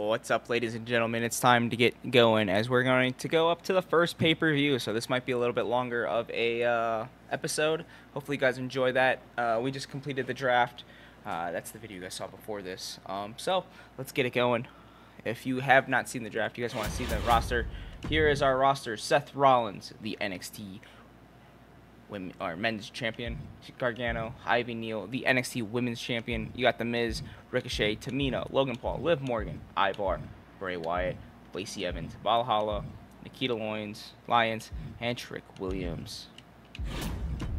What's up, ladies and gentlemen? It's time to get going as we're going to go up to the first pay-per-view. So this might be a little bit longer of a episode. Hopefully you guys enjoy that. We just completed the draft. That's the video you guys saw before this. So let's get it going. If you have not seen the draft, you guys want to see the roster, here is our roster. Seth Rollins, the NXT women or men's champion. Gargano, Ivy Neal, the NXT women's champion. You got The Miz, Ricochet, Tamina, Logan Paul, Liv Morgan, Ivar, Bray Wyatt, Lacey Evans, Valhalla, Nikita Lyons, and Trick Williams.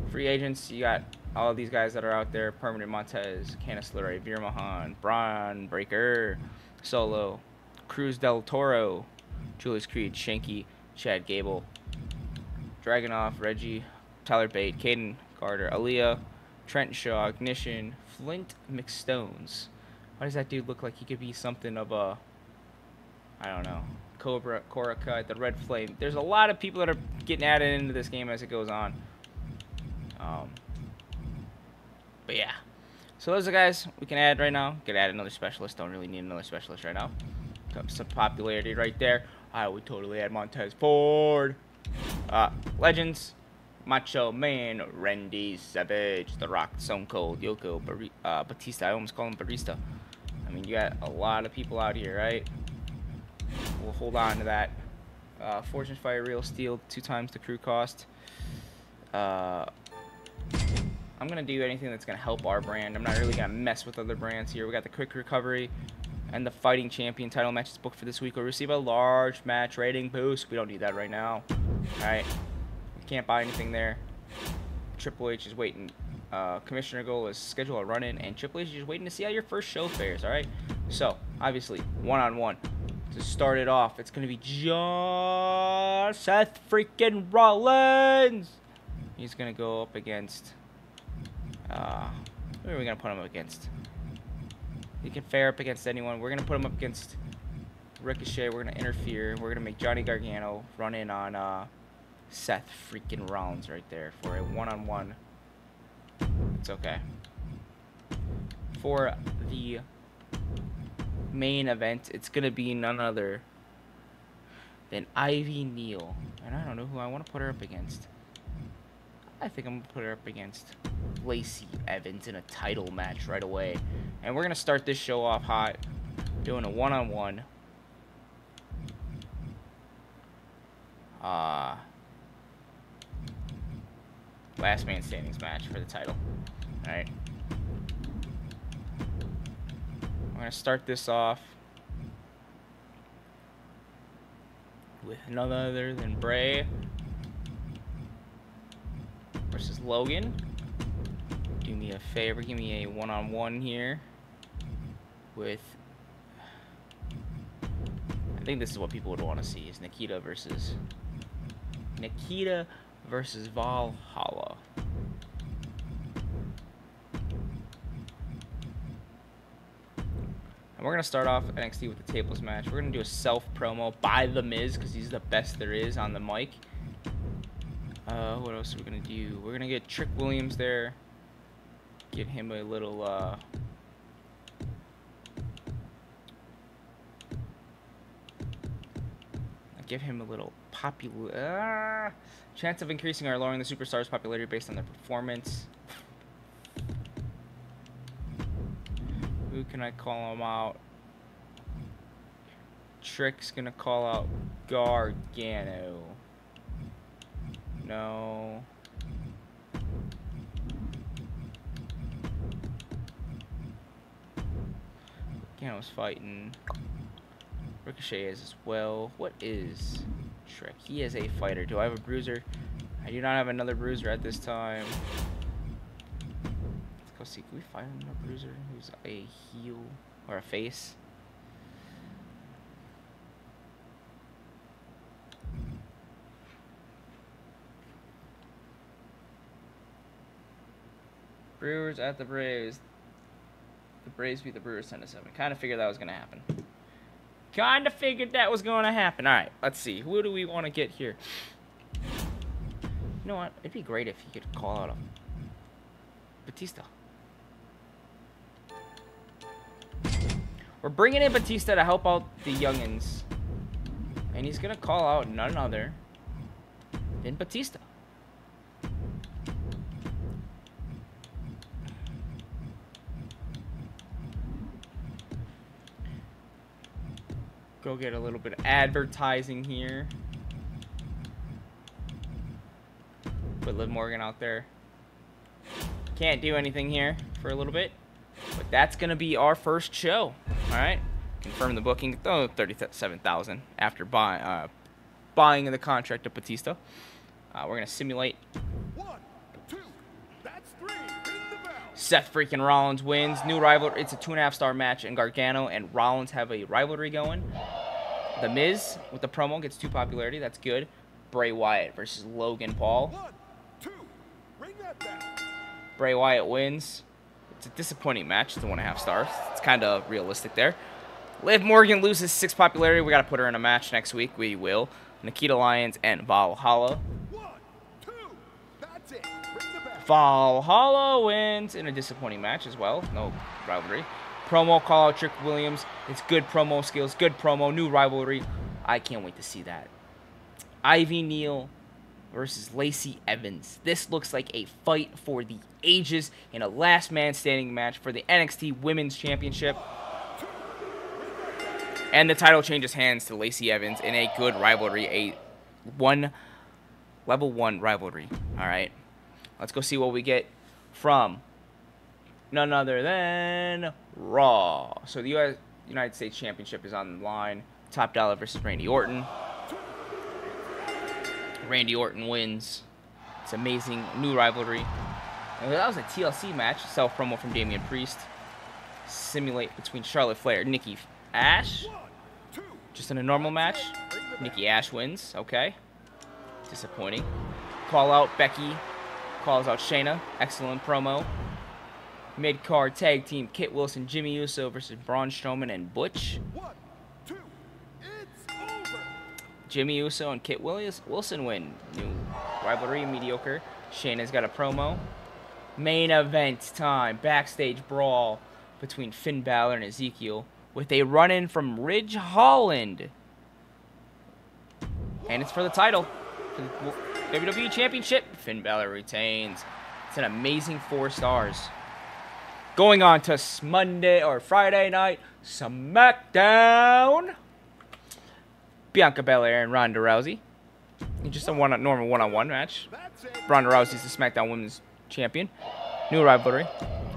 Free agents, you got all of these guys that are out there: Permanent Montez, Candice LeRae, Veer Mahan, Braun Breaker, Solo, Cruz del Toro, Julius Creed, Shanky, Chad Gable, Dragunov, Reggie, Tyler Bate, Caden Carter, Aaliyah, Trent Shaw, Ignition, Flint McStones. Why does that dude look like he could be something of a, I don't know, Cobra, Corica, the Red Flame? There's a lot of people that are getting added into this game as it goes on. But yeah. So those are the guys we can add right now. Could add another specialist. Don't really need another specialist right now. Some popularity right there. I would totally add Montez Ford. Legends. Macho Man, Randy Savage, The Rock, Stone Cold, Yoko, Batista. I almost call him Barista. I mean, you got a lot of people out here, right? We'll hold on to that. Fortune Fire, Real Steel, 2 times the crew cost. I'm going to do anything that's going to help our brand. I'm not really going to mess with other brands here. We got the Quick Recovery and the Fighting Champion title matches booked for this week will receive a large match rating boost. We don't need that right now. All right. Can't buy anything there. Triple H is waiting. Commissioner Goal is schedule a run-in, and Triple H is just waiting to see how your first show fares. All right. So obviously, one-on-one to start it off. It's gonna be John Seth freaking Rollins. He's gonna go up against. Who are we gonna put him up against? He can fare up against anyone. We're gonna put him up against Ricochet. We're gonna interfere. We're gonna make Johnny Gargano run in on Seth freaking Rollins right there for a one-on-one. It's okay. For the main event, it's gonna be none other than Ivy Neal, and I don't know who I want to put her up against. I think I'm gonna put her up against Lacey Evans in a title match right away, and we're gonna start this show off hot, doing a one-on-one. Last man standings match for the title. Alright. I'm going to start this off with none other than Bray versus Logan. Do me a favor, give me a one-on-one here with, I think this is what people would want to see, is Nikita versus Valhalla. And we're going to start off NXT with the tables match. We're going to do a self-promo by The Miz because he's the best there is on the mic. What else are we going to do? We're going to get Trick Williams there. Give him a little... give him a little popular chance of increasing or lowering the superstar's popularity based on their performance. Who can I call him out? Trick's gonna call out Gargano. No. Gargano's fighting. Ricochet is as well. What is Trick? He is a fighter. Do I have a bruiser? I do not have another bruiser at this time. Let's go see. Can we find another bruiser who's a heel or a face? Brewers at the Braves. The Braves beat the Brewers 10-7. Kind of figured that was going to happen. Kind of figured that was going to happen. All right, let's see. Who do we want to get here? You know what? It'd be great if he could call out a Batista. We're bringing in Batista to help out the youngins. And he's going to call out none other than Batista. Go get a little bit of advertising here. Put Liv Morgan out there. Can't do anything here for a little bit. But that's going to be our first show. All right. Confirm the booking. Oh, $37,000 after buying the contract of Batista. We're going to simulate. 1, 2, that's 3. Ring the bell. Seth freaking Rollins wins. New rivalry. It's a 2.5-star match, and Gargano and Rollins have a rivalry going. The Miz with the promo gets 2 popularity. That's good. Bray Wyatt versus Logan Paul. 1, 2, ring that bell. Bray Wyatt wins. It's a disappointing match. It's a 1.5 stars. It's kind of realistic there. Liv Morgan loses 6 popularity. We got to put her in a match next week. We will. Nikita Lyons and Valhalla. 1, 2, that's it. Ring the bell. Valhalla wins in a disappointing match as well. No rivalry. Promo call out Trick Williams. It's good promo skills. Good promo. New rivalry. I can't wait to see that. Ivy Neal versus Lacey Evans. This looks like a fight for the ages in a last man standing match for the NXT Women's Championship. And the title changes hands to Lacey Evans in a good rivalry, a level 1 rivalry. All right, let's go see what we get from none other than Raw. So the United States Championship is on the line. Top Dollar versus Randy Orton. Randy Orton wins. It's amazing. New rivalry. And that was a TLC match. Self-promo from Damian Priest. Simulate between Charlotte Flair and Nikki Ash. Just in a normal match. Nikki Ash wins. Okay. Disappointing. Call out Becky. Calls out Shayna. Excellent promo. Mid-card tag team Kit Wilson, Jimmy Uso versus Braun Strowman and Butch. 1, 2, it's over. Jimmy Uso and Kit Wilson win. New rivalry, mediocre. Shayna's got a promo. Main event time. Backstage brawl between Finn Balor and Ezekiel with a run-in from Ridge Holland. And it's for the title. For the WWE Championship. Finn Balor retains. It's an amazing 4 stars. Going on to Monday or Friday night SmackDown. Bianca Belair and Ronda Rousey. Just a normal one-on-one match. Ronda Rousey's the SmackDown Women's Champion. New rivalry.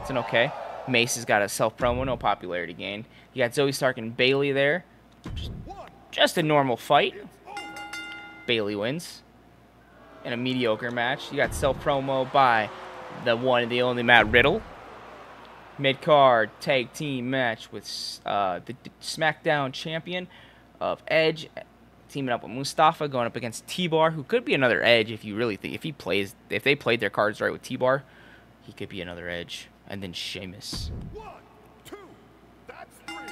It's an okay. Mace has got a self-promo, no popularity gain. You got Zoe Stark and Bayley there. Just a normal fight. Bayley wins. In a mediocre match. You got self-promo by the one and the only Matt Riddle. Mid-card tag team match with the SmackDown champion of Edge teaming up with Mustafa, going up against T-Bar, who could be another Edge if you really think if they played their cards right with T-Bar, he could be another Edge. And then Sheamus. 1, 2, that's 3. Ring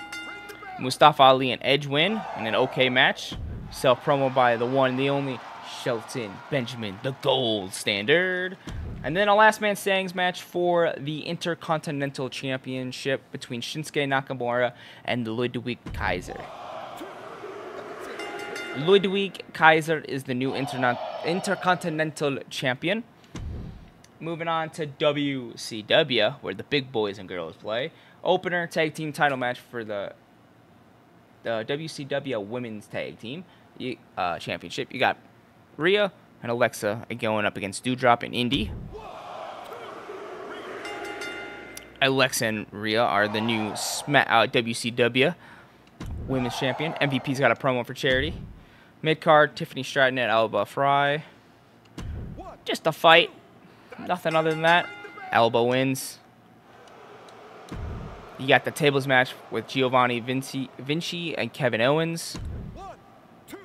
the bell. Mustafa Ali and Edge win in an okay match. Self-promo by the one and the only Shelton Benjamin, the gold standard. And then a last man standings match for the Intercontinental Championship between Shinsuke Nakamura and Ludwig Kaiser. Ludwig Kaiser is the new Intercontinental Champion. Moving on to WCW, where the big boys and girls play. Opener tag team title match for the WCW Women's Tag Team Championship. You got Rhea and Alexa going up against Doudrop and Indy. Alexa and Rhea are the new WCW Women's Champion. MVP's got a promo for charity. Mid-card, Tiffany Stratton and Alba Fry. Just a fight. Nothing other than that. Alba wins. You got the tables match with Giovanni Vinci and Kevin Owens. 1, 2,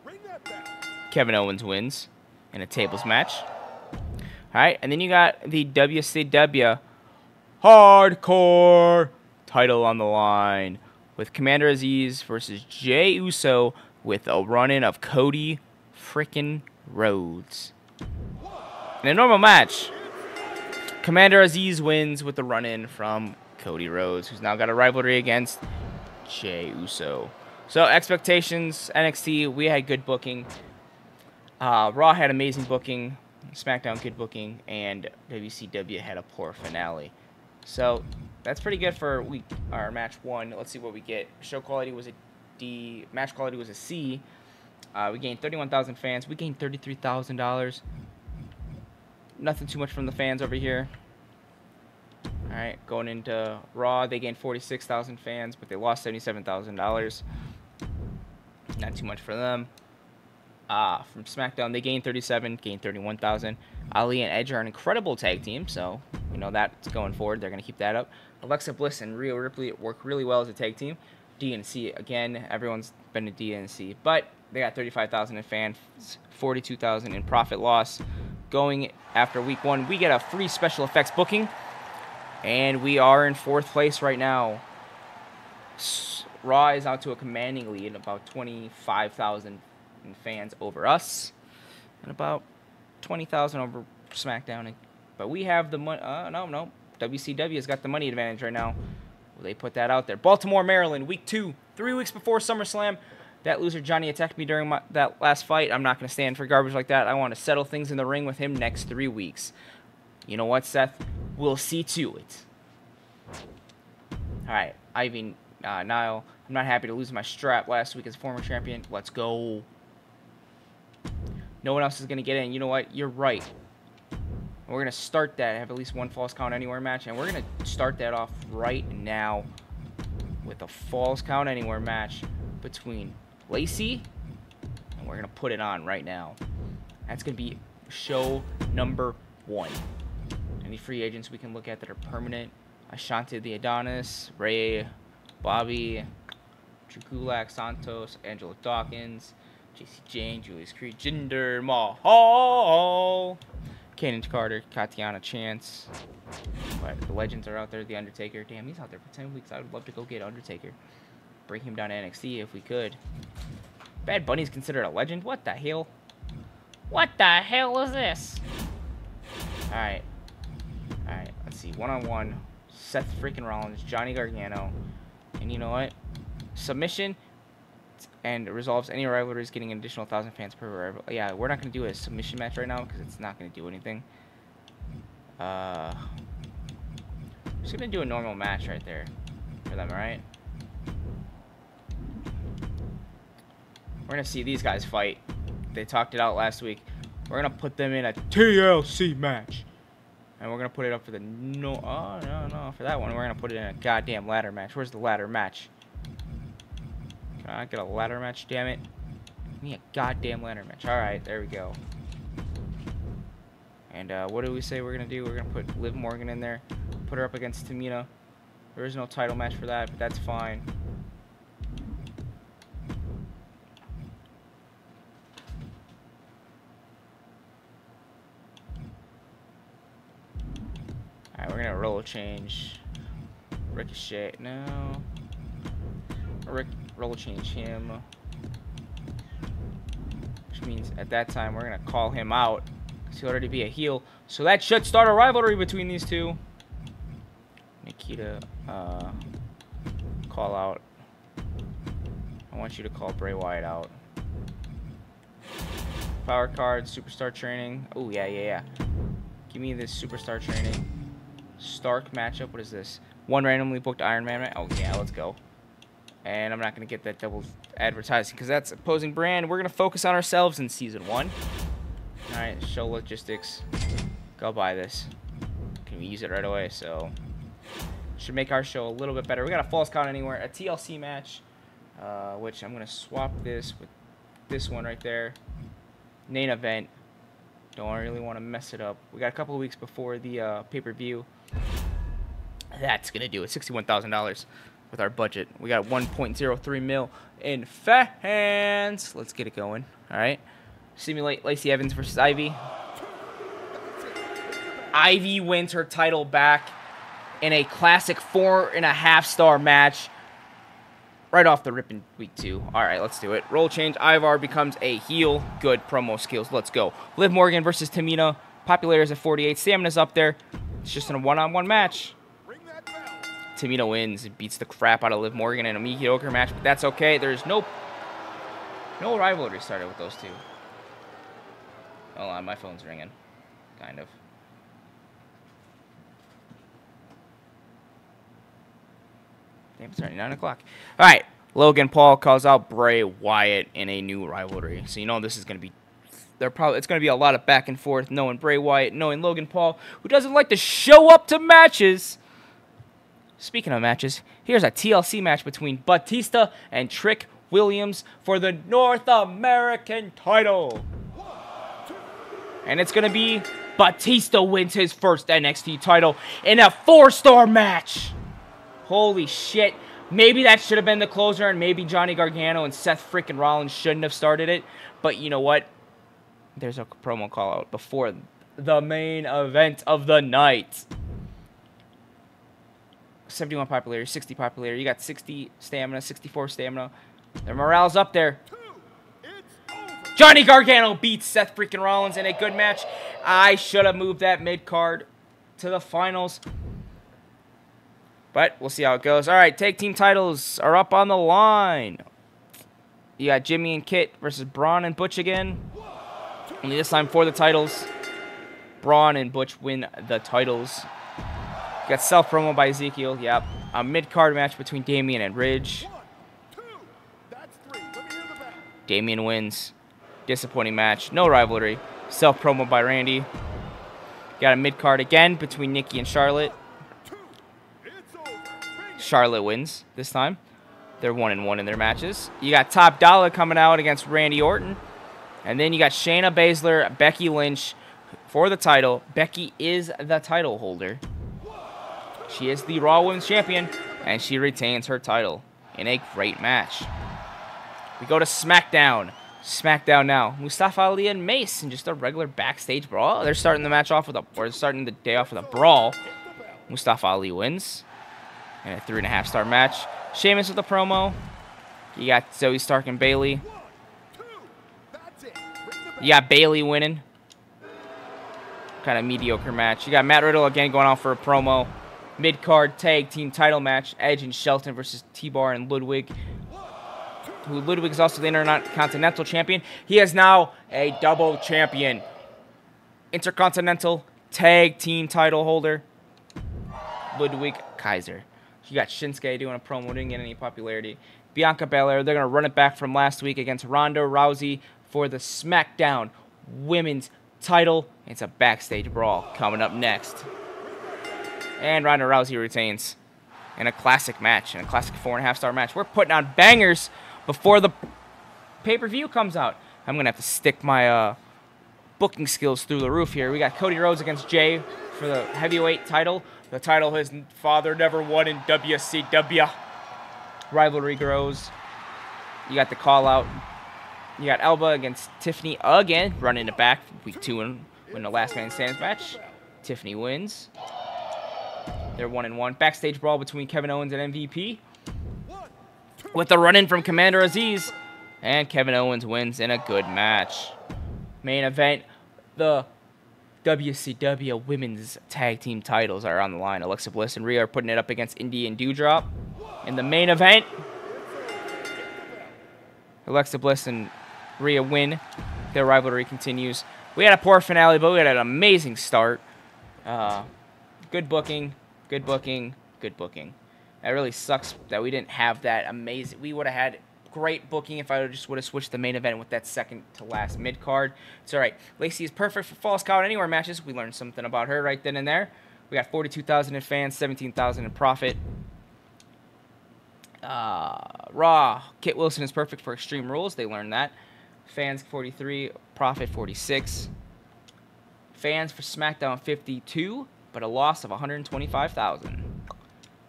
ring that bell. Kevin Owens wins in a tables match. Alright, and then you got the WCW Hardcore title on the line with Commander Aziz versus Jey Uso with a run-in of Cody frickin' Rhodes. In a normal match, Commander Aziz wins with the run-in from Cody Rhodes, who's now got a rivalry against Jey Uso. So, expectations, NXT, we had good booking. Raw had amazing booking. SmackDown, good booking. And WCW had a poor finale. So, that's pretty good for our match 1. Let's see what we get. Show quality was a D. Match quality was a C. We gained 31,000 fans. We gained $33,000. Nothing too much from the fans over here. All right, going into Raw, they gained 46,000 fans, but they lost $77,000. Not too much for them. From SmackDown, they gained 37, gained 31,000. Ali and Edge are an incredible tag team, so we know that's going forward. They're going to keep that up. Alexa Bliss and Rhea Ripley work really well as a tag team. DNC, again, everyone's been a DNC, but they got 35,000 in fans, 42,000 in profit loss. Going after week 1, we get a free special effects booking, and we are in 4th place right now. Raw is out to a commanding lead, about 25,000 fans over us, and about 20,000 over SmackDown. But we have the money. No. WCW has got the money advantage right now. Well, they put that out there. Baltimore, Maryland, week 2, 3 weeks before SummerSlam. That loser Johnny attacked me during that last fight. I'm not going to stand for garbage like that. I want to settle things in the ring with him next 3 weeks. You know what, Seth? We'll see to it. All right, Ivy Nile. I'm not happy to lose my strap last week as former champion. Let's go. No one else is going to get in. You know what? You're right. We're going to start that. Have at least one Falls Count Anywhere match. And we're going to start that off right now with a Falls Count Anywhere match between Lacey, and we're going to put it on right now. That's going to be show number 1. Any free agents we can look at that are permanent? Ashanti the Adonis, Ray, Bobby, Drew Gulak, Santos, Angela Dawkins, JC Jane, Julius Creed, Jinder Mahal, Kanan Carter, Tatiana Chance. But the legends are out there. The Undertaker. Damn, he's out there for 10 weeks. I would love to go get Undertaker. Bring him down to NXT if we could. Bad Bunny's considered a legend? What the hell? What the hell is this? Alright. Alright, let's see. One-on-one. Seth freaking Rollins, Johnny Gargano. And you know what? Submission and resolves any rivalries, getting an additional 1,000 fans per rival. Yeah, we're not going to do a submission match right now because it's not going to do anything. Just going to do a normal match right there for them, alright? We're going to see these guys fight. They talked it out last week. We're going to put them in a TLC match. And we're going to put it up for the... No, for that one, we're going to put it in a goddamn ladder match. Where's the ladder match? Can I get a ladder match, damn it? Give me a goddamn ladder match. Alright, there we go. And what do we say we're going to do? We're going to put Liv Morgan in there. Put her up against Tamina. There is no title match for that, but that's fine. Alright, we're gonna roll change. Ricochet, no. Roll change him. Which means at that time we're gonna call him out. Because he'll already be a heel. So that should start a rivalry between these two. Nikita, call out. I want you to call Bray Wyatt out. Power card, superstar training. Oh, yeah. Give me this superstar training. Stark matchup. What is this? One randomly booked Iron Man match. Oh, yeah, let's go. And I'm not going to get that double advertising because that's opposing brand. We're going to focus on ourselves in Season 1. All right, show logistics. Go buy this. Can we use it right away? So, should make our show a little bit better. We got a Falls Count Anywhere, a TLC match, which I'm going to swap this with this one right there. Main event. Don't really want to mess it up. We got a couple of weeks before the pay-per-view. That's going to do it. $61,000 with our budget. We got 1.03 mil in fans. Let's get it going. All right. Simulate Lacey Evans versus Ivy. Ivy wins her title back in a classic 4.5-star match. Right off the rip in week 2. All right, let's do it. Roll change. Ivar becomes a heel. Good promo skills. Let's go. Liv Morgan versus Tamina. Popularity is at 48. Stamina's up there. It's just in a one-on-one match. Tamina wins and beats the crap out of Liv Morgan in a mediocre match, but that's okay. There's no rivalry started with those two. Hold on, my phone's ringing. Kind of. Damn, it's already 9 o'clock. All right, Logan Paul calls out Bray Wyatt in a new rivalry. So you know this is going to be... it's going to be a lot of back and forth, knowing Bray Wyatt, knowing Logan Paul, who doesn't like to show up to matches. Speaking of matches, here's a TLC match between Batista and Trick Williams for the North American title. And it's going to be Batista wins his first NXT title in a 4-star match. Holy shit. Maybe that should have been the closer, and maybe Johnny Gargano and Seth freaking Rollins shouldn't have started it. But you know what? There's a promo call out before the main event of the night. 71 popularity, 60 popularity. You got 60 stamina, 64 stamina. Their morale's up there. Johnny Gargano beats Seth freaking Rollins in a good match. I should have moved that mid-card to the finals. But we'll see how it goes. All right, tag team titles are up on the line. You got Jimmy and Kit versus Braun and Butch again. Only this time for the titles. Braun and Butch win the titles. You got self-promo by Ezekiel. Yep. A mid-card match between Damian and Ridge. Damian wins. Disappointing match. No rivalry. Self-promo by Randy. Got a mid-card again between Nikki and Charlotte. Charlotte wins this time. They're 1-1 in their matches. You got Top Dollar coming out against Randy Orton. And then you got Shayna Baszler, Becky Lynch for the title. Becky is the title holder. She is the Raw Women's Champion, and she retains her title in a great match. We go to SmackDown. SmackDown now. Mustafa Ali and Mace in just a regular backstage brawl. They're starting the match off with starting the day off with a brawl. Mustafa Ali wins in a 3.5-star match. Sheamus with a promo. You got Zoe Stark and Bayley. You got Bayley winning. Kind of mediocre match. You got Matt Riddle again going out for a promo. Mid-card tag team title match. Edge and Shelton versus T-Bar and Ludwig. Ludwig is also the Intercontinental Champion. He is now a double champion. Intercontinental tag team title holder. Ludwig Kaiser. You got Shinsuke doing a promo. Didn't get any popularity. Bianca Belair. They're going to run it back from last week against Ronda Rousey for the SmackDown Women's title. It's a backstage brawl coming up next. And Ronda Rousey retains in a classic match, in a classic 4.5-star match. We're putting on bangers before the pay-per-view comes out. I'm going to have to stick my booking skills through the roof here. We got Cody Rhodes against Jay for the heavyweight title. The title his father never won in WCW. Rivalry grows. You got the call-out. You got Elba against Tiffany again, running it back week 2 and win the last man stands match. Tiffany wins. They're 1-1. Backstage brawl between Kevin Owens and MVP. With the run-in from Commander Aziz. And Kevin Owens wins in a good match. Main event, the WCW Women's Tag Team titles are on the line. Alexa Bliss and Rhea are putting it up against Indy and Doudrop. In the main event, Alexa Bliss and Rhea win. Their rivalry continues. We had a poor finale, but we had an amazing start. Good booking, good booking, good booking. It really sucks that we didn't have that amazing. We would have had great booking if I just would have switched the main event with that second to last mid card. It's all right. Lacey is perfect for Falls Count Anywhere matches. We learned something about her right then and there. We got 42,000 in fans, 17,000 in profit. Raw. Kit Wilson is perfect for Extreme Rules. They learned that. Fans 43, profit 46. Fans for SmackDown 52, but a loss of 125,000.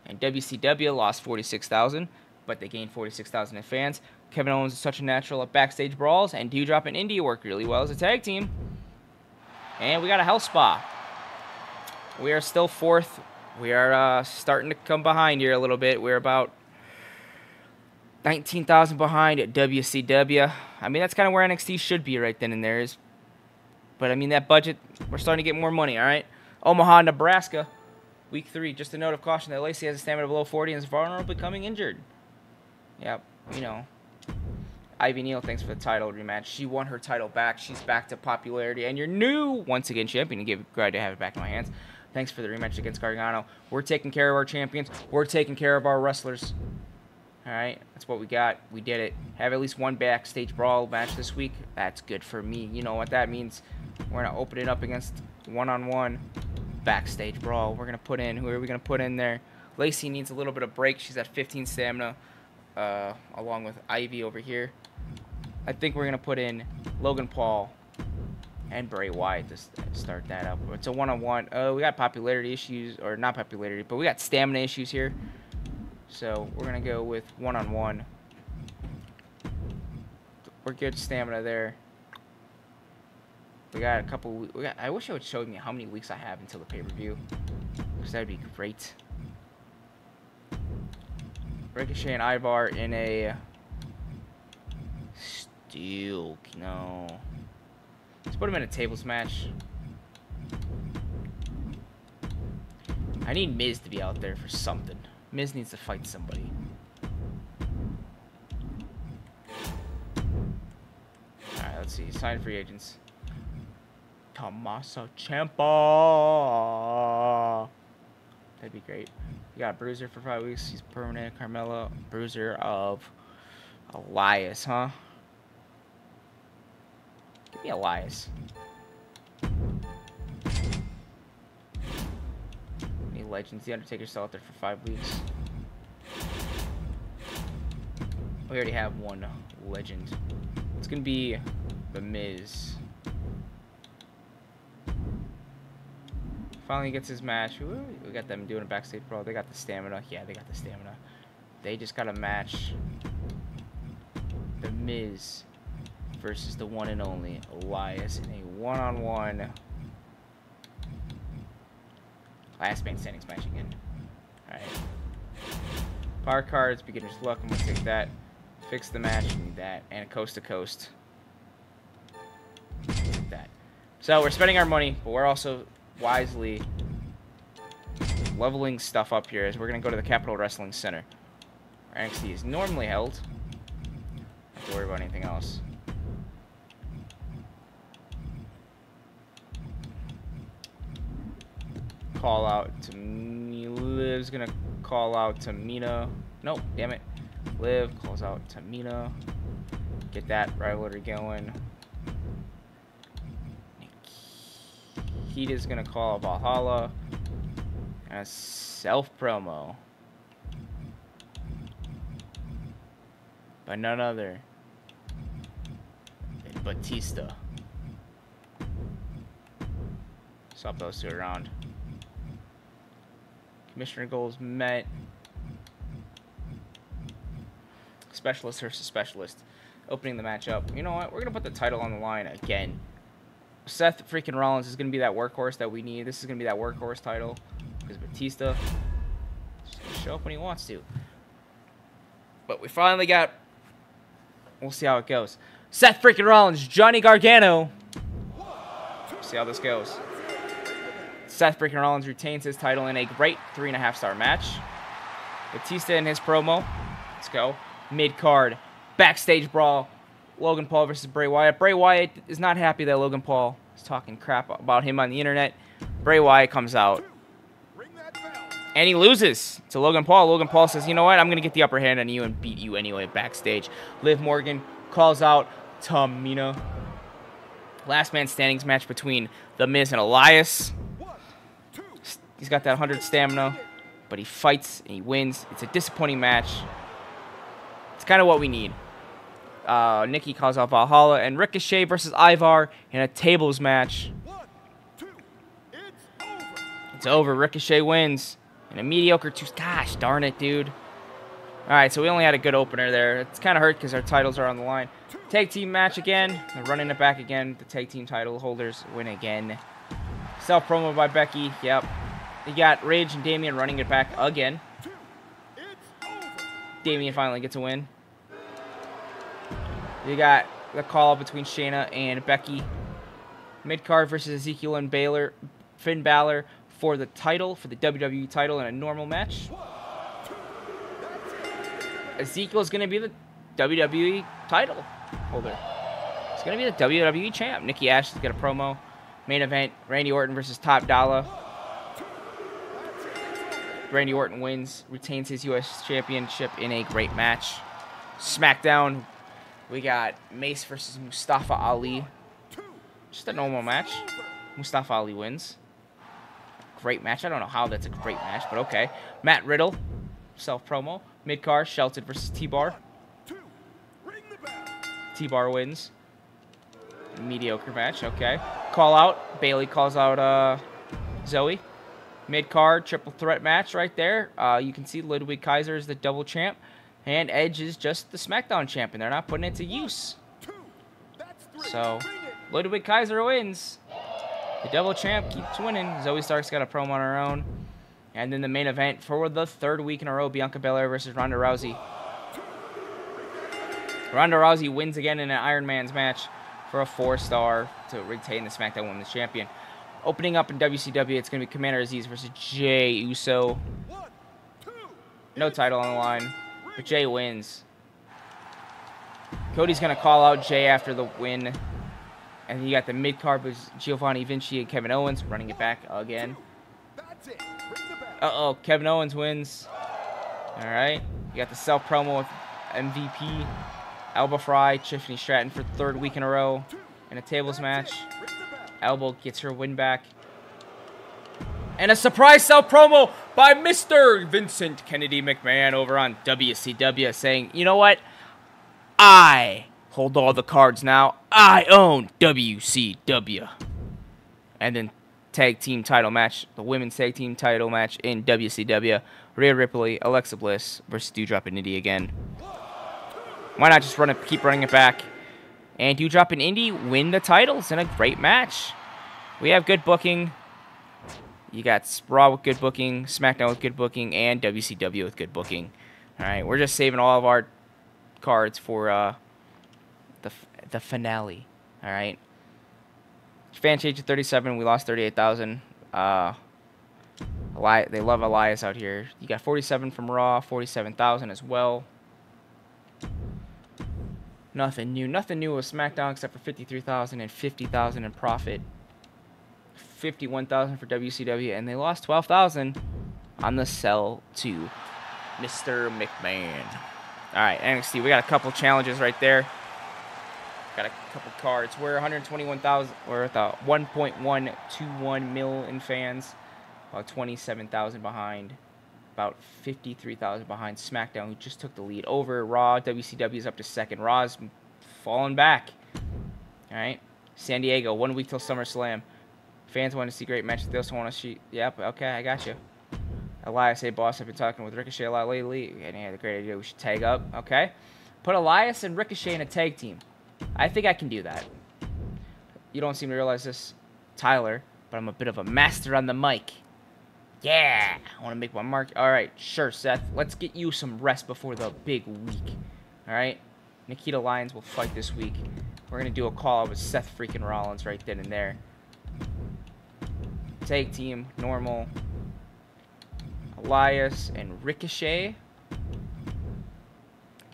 And WCW lost 46,000, but they gained 46,000 in fans. Kevin Owens is such a natural at backstage brawls, and Doudrop and Indy work really well as a tag team. And we got a Hell Spa. We are still 4th. We are starting to come behind here a little bit. We're about 19,000 behind at WCW. I mean, that's kind of where NXT should be right then and there. But, I mean, that budget, we're starting to get more money, all right? Omaha, Nebraska. Week 3, just a note of caution that Lacey has a stamina below 40 and is vulnerable to becoming injured. Yep, you know. Ivy Neal, thanks for the title rematch. She won her title back. She's back to popularity. And your new, once again, champion. Glad to have it back in my hands. Thanks for the rematch against Gargano. We're taking care of our champions. We're taking care of our wrestlers. All right, that's what we got. We did it. Have at least one backstage brawl match this week. That's good for me. You know what that means. We're going to open it up against one-on-one backstage brawl. We're going to put in, who are we going to put in there? Lacey needs a little bit of break. She's at 15 stamina, along with Ivy over here. I think we're going to put in Logan Paul and Bray Wyatt to start that up. It's a one-on-one. We got popularity issues, or not popularity, but we got stamina issues here. So we're going to go with one-on-one. We're good stamina there. We got a couple. I wish it would show me how many weeks I have until the pay-per-view, because that would be great. Ricochet and Ivar in a steel. No. Let's put him in a tables match. I need Miz to be out there for something. Miz needs to fight somebody. Alright, let's see. Sign free agents. Tommaso Ciampa. That'd be great. We got Bruiser for 5 weeks. He's permanent. Carmella. Bruiser of Elias, huh? Give me Elias. Any legends? The Undertaker's still out there for 5 weeks. We already have one legend. It's gonna be The Miz. Finally gets his match. Ooh, we got them doing a backstage brawl. They got the stamina. Yeah, they got the stamina. They just got a match. The Miz versus the one and only Elias in a one-on-one last man standing match again. Alright. Power cards, beginner's luck. I'm gonna take that. Fix the match. Need that. And coast to coast. Take that. So we're spending our money, but we're also wisely leveling stuff up here as we're going to go to the Capitol Wrestling Center. Our NXT is normally held. Don't have to worry about anything else. Call out to me. Liv's going to call out to Mina. Nope, damn it. Liv calls out to Mina. Get that rivalry going. Nikita's gonna call Valhalla and a self promo by none other than Batista. Swap those two around. Commissioner goals met. Specialist versus specialist. Opening the match up. You know what? We're gonna put the title on the line again. Seth freaking Rollins is going to be that workhorse that we need. This is going to be that workhorse title. Because Batista is going to show up when he wants to. But we finally got... We'll see how it goes. Seth freaking Rollins, Johnny Gargano. See how this goes. Seth freaking Rollins retains his title in a great 3.5-star match. Batista in his promo. Let's go. Mid-card. Backstage brawl. Logan Paul versus Bray Wyatt. Bray Wyatt is not happy that Logan Paul is talking crap about him on the internet. Bray Wyatt comes out. And he loses to Logan Paul. Logan Paul says, you know what? I'm going to get the upper hand on you and beat you anyway backstage. Liv Morgan calls out Tamina. Last man standings match between The Miz and Elias. He's got that 100 stamina. But he fights and he wins. It's a disappointing match. It's kind of what we need. Nikki calls out Valhalla and Ricochet versus Ivar in a tables match. It's over. Ricochet wins in a mediocre two. Gosh darn it, dude. All right, so we only had a good opener there. It's kind of hurt because our titles are on the line. Tag team match again. They're running it back again. The tag team title holders win again. Self promo by Becky. Yep. You got Ridge and Damian running it back again. Damian finally gets a win. You got the call-up between Shayna and Becky. Mid-card versus Ezekiel and Finn Balor. for the title, for the WWE title in a normal match. Ezekiel's going to be the WWE title holder. He's going to be the WWE champ. Nikki Ash's got a promo. Main event, Randy Orton versus Top Dollar. Randy Orton wins, retains his U.S. Championship in a great match. SmackDown, we got Mace versus Mustafa Ali. Just a normal match. Mustafa Ali wins. Great match. I don't know how that's a great match, but okay. Matt Riddle, self-promo. Mid-card, Shelton versus T-Bar. T-Bar wins. Mediocre match, okay. Call out. Bailey calls out Zoe. Mid-card, triple threat match right there. You can see Ludwig Kaiser is the double champ. And Edge is just the SmackDown champ, and they're not putting it to use. So, Ludwig Kaiser wins. The double champ keeps winning. Zoe Stark's got a promo on her own. And then the main event for the third week in a row, Bianca Belair versus Ronda Rousey. Ronda Rousey wins again in an Iron Man's match for a 4-star to retain the SmackDown Women's Champion. Opening up in WCW, it's going to be Commander Aziz versus Jey Uso. No title on the line, but Jey wins. Cody's going to call out Jey after the win. And you got the mid-card with Giovanni Vinci and Kevin Owens running it back again. Uh-oh, Kevin Owens wins. All right. You got the self-promo with MVP, Alba Fry, Tiffany Stratton for third week in a row in a tables match. Alba gets her win back. And a surprise self-promo by Mr. Vincent Kennedy McMahon over on WCW saying, you know what? I hold all the cards now. I own WCW. And then tag team title match, the women's tag team title match in WCW. Rhea Ripley, Alexa Bliss versus Doudrop and Indy again. Why not just keep running it back? And Doudrop and Indy win the titles in a great match. We have good booking. You got Raw with good booking, SmackDown with good booking, and WCW with good booking. All right, we're just saving all of our cards for the finale. All right. Fan change to 37. We lost 38,000. They love Elias out here. You got 47 from Raw, 47,000 as well. Nothing new. Nothing new with SmackDown except for 53,000 and 50,000 in profit. 51,000 for WCW, and they lost 12,000 on the sell to Mr. McMahon. All right, NXT. We got a couple challenges right there. Got a couple cards. We're 121,000. We're at the 1.121 million fans. About 27,000 behind. About 53,000 behind SmackDown, who just took the lead over Raw. WCW is up to second. Raw's falling back. All right. San Diego, 1 week till SummerSlam. Fans want to see great matches. They also want to see. Yep. Okay, I got you. Elias, hey boss, I've been talking with Ricochet a lot lately, and he had a great idea. We should tag up. Okay. Put Elias and Ricochet in a tag team. I think I can do that. You don't seem to realize this, Tyler, but I'm a bit of a master on the mic. Yeah, I want to make my mark. All right, sure, Seth. Let's get you some rest before the big week. All right? Nikita Lyons will fight this week. We're going to do a call-out with Seth freaking Rollins right then and there. Tag team, normal. Elias and Ricochet.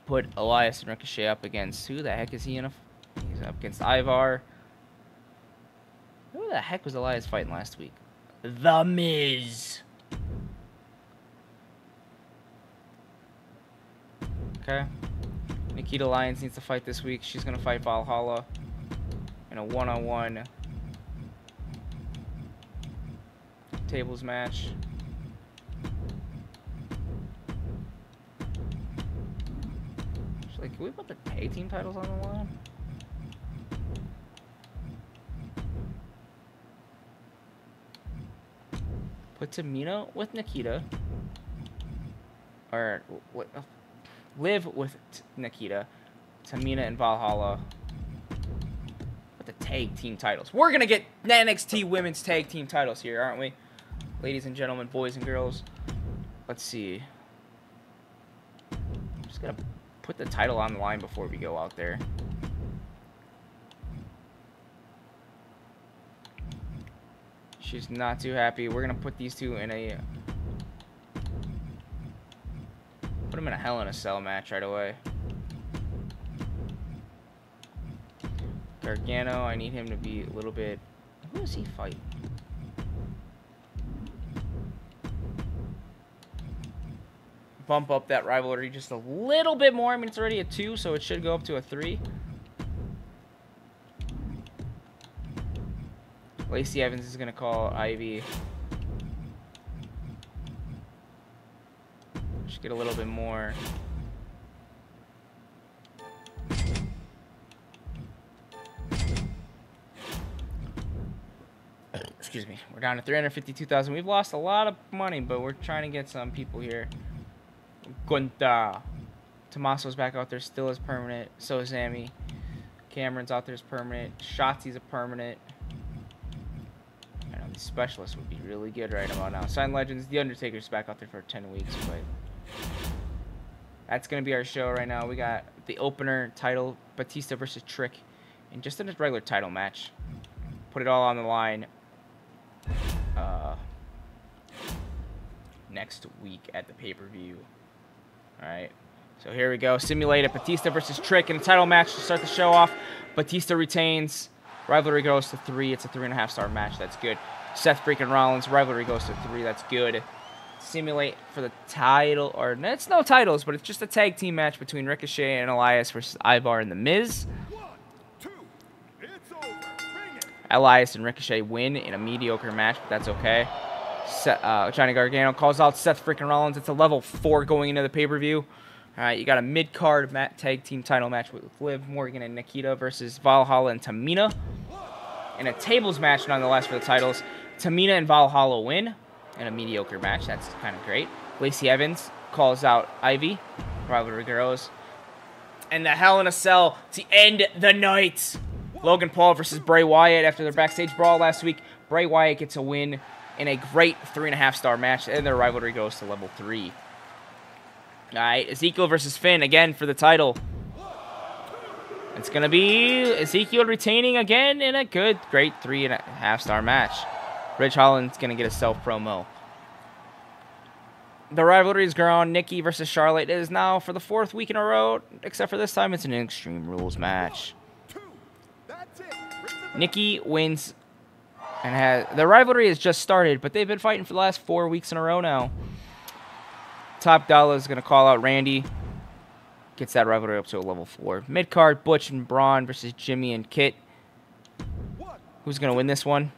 Put Elias and Ricochet up against, who the heck is he in? He's up against Ivar. Who the heck was Elias fighting last week? The Miz. Okay. Nikita Lyons needs to fight this week. She's going to fight Valhalla in a one-on-one tables match. Can we put the tag team titles on the line? Put Tamina with Nikita. Or Liv with Nikita. Tamina and Valhalla. Put the tag team titles. We're going to get NXT women's tag team titles here, aren't we? Ladies and gentlemen, boys and girls. Let's see. I'm just going to put the title on the line before we go out there. She's not too happy. We're going to put these two in a... Put them in a Hell in a Cell match right away. Gargano, I need him to be a little bit... Who does he fight? Bump up that rivalry just a little bit more. I mean, it's already a 2, so it should go up to a 3. Lacey Evans is going to call Ivy. Just get a little bit more. Excuse me. We're down to 352,000. We've lost a lot of money, but we're trying to get some people here. Gunta. Tommaso's back out there still as permanent. So is Sammy. Cameron's out there as permanent. Shotzi's a permanent. I know these specialists would be really good right about now. Sign Legends. The Undertaker's back out there for 10 weeks, but that's going to be our show right now. We got the opener title, Batista versus Trick, and just in a regular title match. Put it all on the line next week at the pay-per-view. Alright, so here we go. Simulated Batista versus Trick in a title match to start the show off. Batista retains. Rivalry goes to 3. It's a 3.5-star match. That's good. Seth freaking Rollins. Rivalry goes to 3. That's good. Simulate for the title, or it's no titles, but it's just a tag team match between Ricochet and Elias versus Ivar and The Miz. 1, 2, it's over. Bring it. Elias and Ricochet win in a mediocre match, but that's okay. Johnny Gargano calls out Seth freaking Rollins. It's a level 4 going into the pay-per-view. All right, you got a mid-card tag team title match with Liv Morgan and Nikita versus Valhalla and Tamina. And a tables match, nonetheless, for the titles. Tamina and Valhalla win in a mediocre match. That's kind of great. Lacey Evans calls out Ivy. Rivalry Girls. And the Hell in a Cell to end the night. Logan Paul versus Bray Wyatt after their backstage brawl last week. Bray Wyatt gets a win in a great 3.5-star match, and their rivalry goes to level 3. All right, Ezekiel versus Finn again for the title. It's going to be Ezekiel retaining again in a good, great 3.5-star match. Ridge Holland's going to get a self-promo. The rivalry is grown. Nikki versus Charlotte is now for the 4th week in a row, except for this time it's an Extreme Rules match. Nikki wins. And the rivalry has just started, but they've been fighting for the last 4 weeks in a row now. Top Dollar is going to call out Randy. Gets that rivalry up to a level 4. Mid-card, Butch and Braun versus Jimmy and Kit. Who's going to win this one?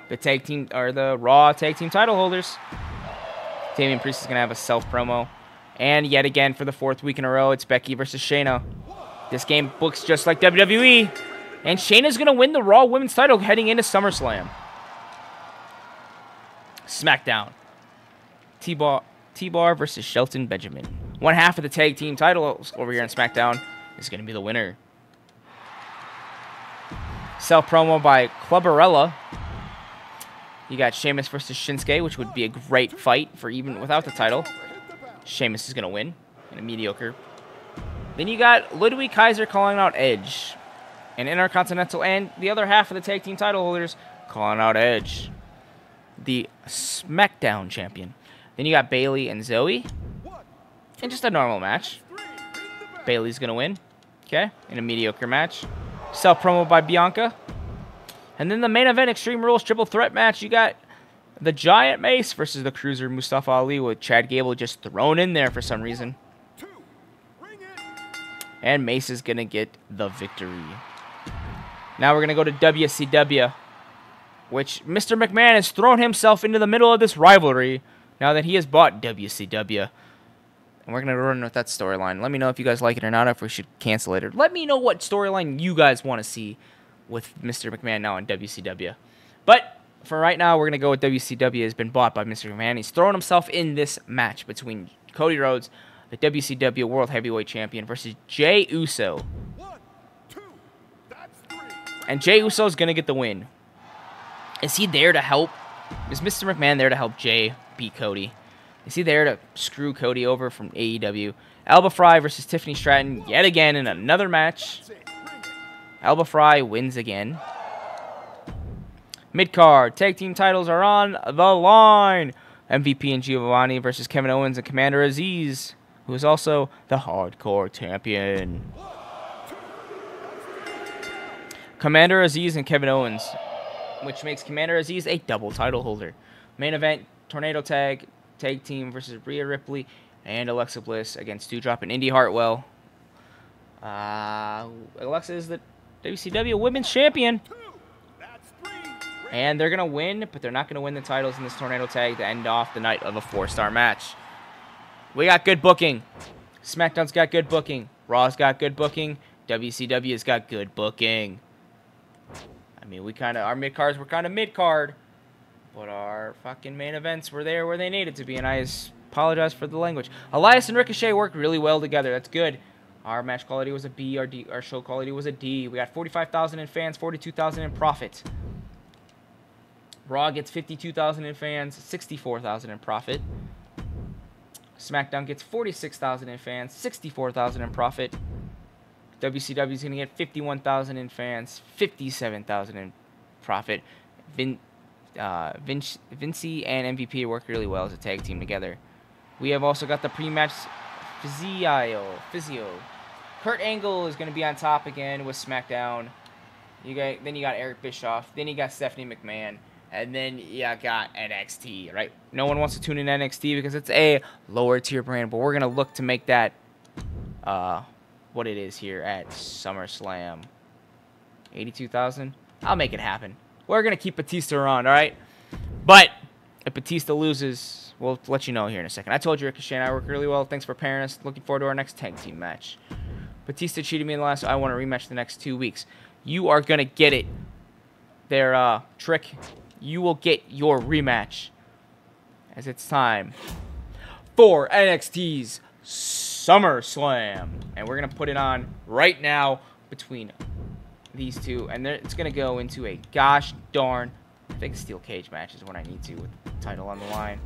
The tag team, or the Raw tag team title holders. Damian Priest is going to have a self-promo. And yet again, for the 4th week in a row, it's Becky versus Shayna. This game looks just like WWE. And Shayna's going to win the Raw Women's title heading into SummerSlam. SmackDown. T-Bar versus Shelton Benjamin. One half of the tag team titles over here on SmackDown is going to be the winner. Self-promo by Clubberella. You got Sheamus versus Shinsuke, which would be a great fight for even without the title. Sheamus is going to win in a mediocre. Then you got Ludwig Kaiser calling out Edge. And Intercontinental and the other half of the tag team title holders calling out Edge, the SmackDown champion. Then you got Bayley and Zoe in just a normal match. Bayley's going to win, okay, in a mediocre match. Self-promo by Bianca. And then the main event, Extreme Rules triple threat match, you got the Giant Mace versus the Cruiser Mustafa Ali with Chad Gable just thrown in there for some reason. And Mace is going to get the victory. Now we're going to go to WCW, which Mr. McMahon has thrown himself into the middle of this rivalry now that he has bought WCW. And we're going to run with that storyline. Let me know if you guys like it or not, if we should cancel it. Or let me know what storyline you guys want to see with Mr. McMahon now in WCW. But for right now, we're going to go with WCW has been bought by Mr. McMahon. He's thrown himself in this match between Cody Rhodes, the WCW World Heavyweight Champion, versus Jey Uso. And Jey Uso is going to get the win. Is he there to help? Is Mr. McMahon there to help Jey beat Cody? Is he there to screw Cody over from AEW? Alba Fry versus Tiffany Stratton yet again in another match. Alba Fry wins again. Mid-card, tag team titles are on the line. MVP and Giovanni versus Kevin Owens and Commander Aziz, who is also the Hardcore Champion. Commander Aziz and Kevin Owens, which makes Commander Aziz a double title holder. Main event, Tornado Tag Team versus Rhea Ripley and Alexa Bliss against Doudrop and Indy Hartwell. Alexa is the WCW Women's Champion. And they're going to win, but they're not going to win the titles in this Tornado Tag to end off the night of a 4-star match. We got good booking. SmackDown's got good booking. Raw's got good booking. WCW's got good booking. I mean, our mid-cards were kind of mid-card, but our fucking main events were there where they needed to be, and I apologize for the language. Elias and Ricochet worked really well together. That's good. Our match quality was a B. Our show quality was a D. We got 45,000 in fans, 42,000 in profit. Raw gets 52,000 in fans, 64,000 in profit. SmackDown gets 46,000 in fans, 64,000 in profit. WCW is going to get 51,000 in fans, 57,000 in profit. Vinci and MVP work really well as a tag team together. We have also got the pre-match physio. Kurt Angle is going to be on top again with SmackDown. Then you got Eric Bischoff. Then you got Stephanie McMahon. And then you got NXT, right? No one wants to tune in NXT because it's a lower tier brand, but we're going to look to make that what it is here at SummerSlam. 82,000? I'll make it happen. We're going to keep Batista around, all right? But if Batista loses, we'll let you know here in a second. I told you Ricochet and I work really well. Thanks for pairing us. Looking forward to our next tag team match. Batista cheated me in the last, so I want to rematch the next 2 weeks. You are going to get it. Their trick. You will get your rematch as it's time for NXT's SummerSlam. And we're going to put it on right now between these two. And it's going to go into a gosh darn, I think steel cage match is what I need to with the title on the line.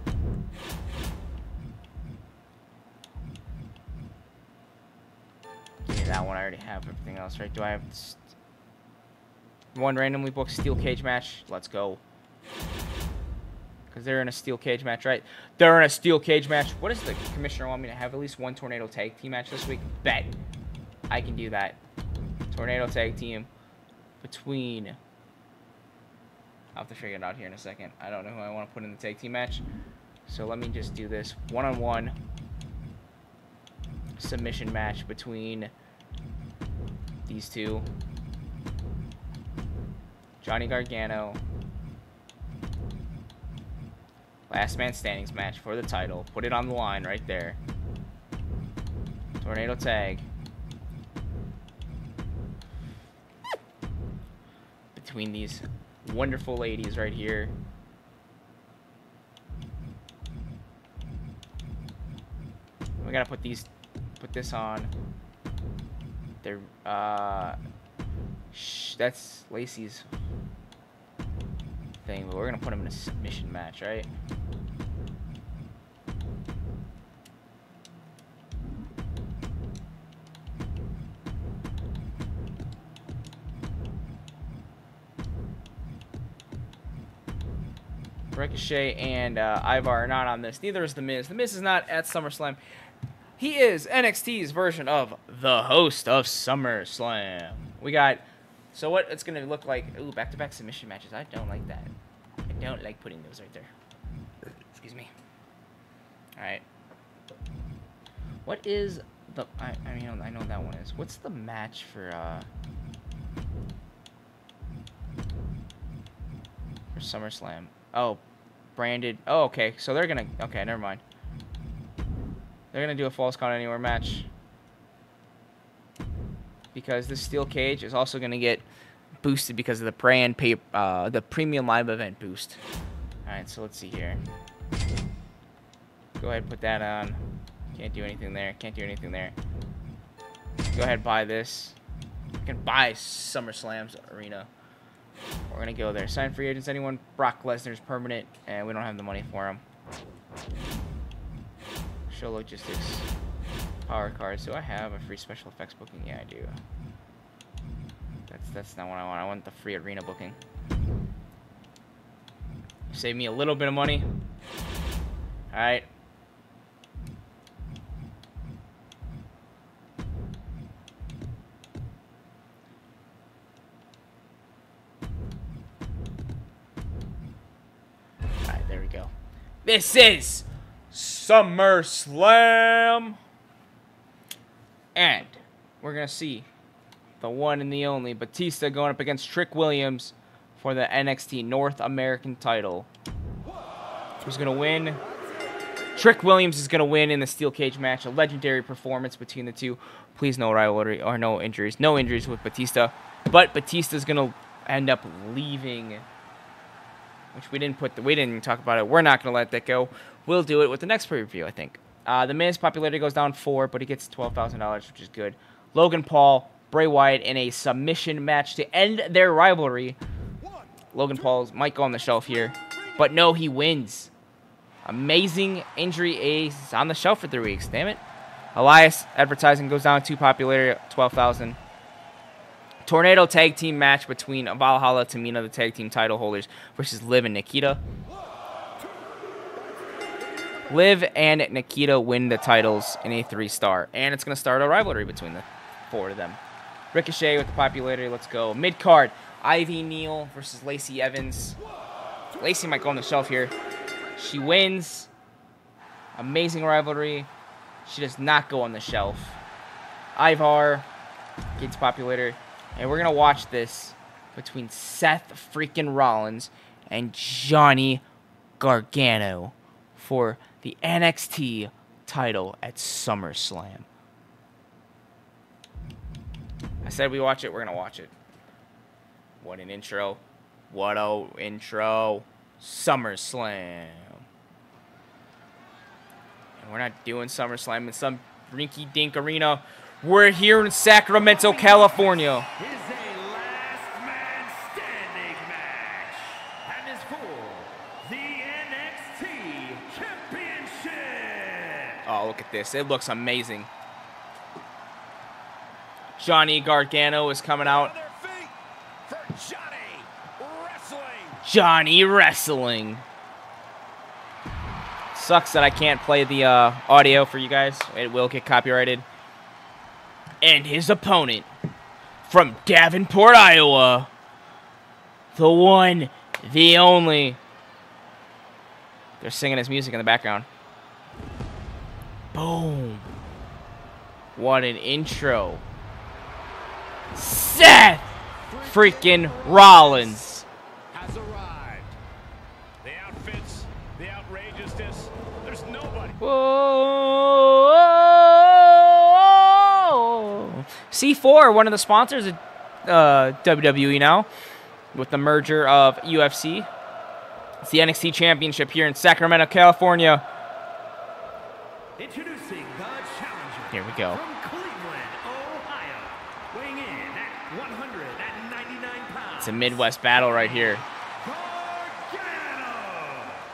Yeah, that one I already have everything else, right? Do I have one randomly booked steel cage match? Let's go. Because they're in a steel cage match, right? They're in a steel cage match. What does the commissioner want me to have? At least one Tornado Tag Team match this week? Bet. I can do that. Tornado Tag Team between... I'll have to figure it out here in a second. I don't know who I want to put in the tag team match. So let me just do this. One-on-one submission match between these two. Johnny Gargano. Last man standings match for the title. Put it on the line right there. Tornado tag. Between these wonderful ladies right here. We gotta put this on. They're that's Lacey's thing, but we're gonna put them in a submission match, right? Ricochet and Ivar are not on this. Neither is The Miz. The Miz is not at SummerSlam. He is NXT's version of the host of SummerSlam. We got... So what it's going to look like... Ooh, back-to-back submission matches. I don't like that. I don't like putting those right there. Excuse me. Alright. What is the... I mean, I know what that one is. What's the match for SummerSlam? Oh, branded. Oh, okay. So they're going to... Okay, never mind. They're going to do a Falls Count Anywhere match. Because this steel cage is also going to get boosted because of the premium live event boost. Alright, so let's see here. Go ahead and put that on. Can't do anything there. Can't do anything there. Go ahead and buy this. You can buy SummerSlam's arena. We're going to go there. Sign free agents. Anyone? Brock Lesnar's permanent. And we don't have the money for him. Show logistics. Power cards. Do I have a free special effects booking? Yeah, I do. That's not what I want. I want the free arena booking. Save me a little bit of money. All right. All right, there we go. This is SummerSlam. And we're going to see the one and the only Batista going up against Trick Williams for the NXT North American title. Who's going to win? Trick Williams is going to win in the steel cage match. A legendary performance between the two. Please no rivalry or no injuries. No injuries with Batista. But Batista's going to end up leaving, which we didn't talk about it. We're not going to let that go. We'll do it with the next pay-per-view, I think. The Miz popularity goes down 4, but he gets $12,000, which is good. Logan Paul, Bray Wyatt in a submission match to end their rivalry. Logan Paul might go on the shelf here, but no, he wins. Amazing injury ace on the shelf for 3 weeks. Damn it. Elias advertising goes down 2 popularity, 12,000. Tornado tag team match between Valhalla, Tamina, the tag team title holders, versus Liv and Nikita. Liv and Nikita win the titles in a 3-star, and it's going to start a rivalry between the 4 of them. Ricochet with the popularity. Let's go. Mid-card, Ivy Neal versus Lacey Evans. Lacey might go on the shelf here. She wins. Amazing rivalry. She does not go on the shelf. Ivar gets popularity. And we're going to watch this between Seth freaking Rollins and Johnny Gargano for the NXT title at SummerSlam. I said we watch it. We're going to watch it. What an intro. What a intro. SummerSlam. And we're not doing SummerSlam in some rinky-dink arena. We're here in Sacramento, California. Is a last man standing match, and is for the NXT Championship. Oh, look at this. It looks amazing. Johnny Gargano is coming out. On their feet for Johnny Wrestling. Johnny Wrestling. Sucks that I can't play the audio for you guys. It will get copyrighted. And his opponent from Davenport, Iowa. The one, the only. They're singing his music in the background. Boom. What an intro. Seth freaking Rollins. Has arrived. The outfits, the outrageousness. There's nobody. Whoa. C4, one of the sponsors of WWE now, with the merger of UFC. It's the NXT Championship here in Sacramento, California. Introducing the challenger. Here we go. From Cleveland, Ohio, weighing in at 199 pounds. It's a Midwest battle right here. Gargano.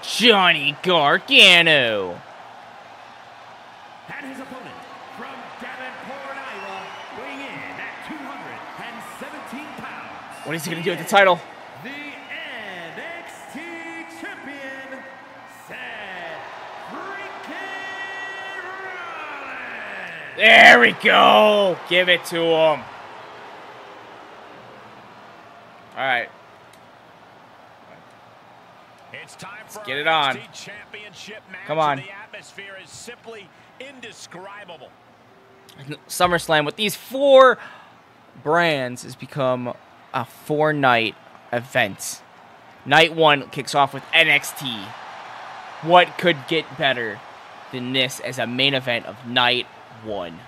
Johnny Gargano. And his opponent from Davenport, Iowa, weighing in at 217 pounds. What is he going to do with the title? The NXT champion, Seth freaking Rollins. There we go. Give it to him. All right. It's time for get it on. NXT championship match. Come on. The atmosphere is simply indescribable. SummerSlam with these 4 brands has become a 4-night event. Night 1 kicks off with NXT. What could get better than this as a main event of night 1?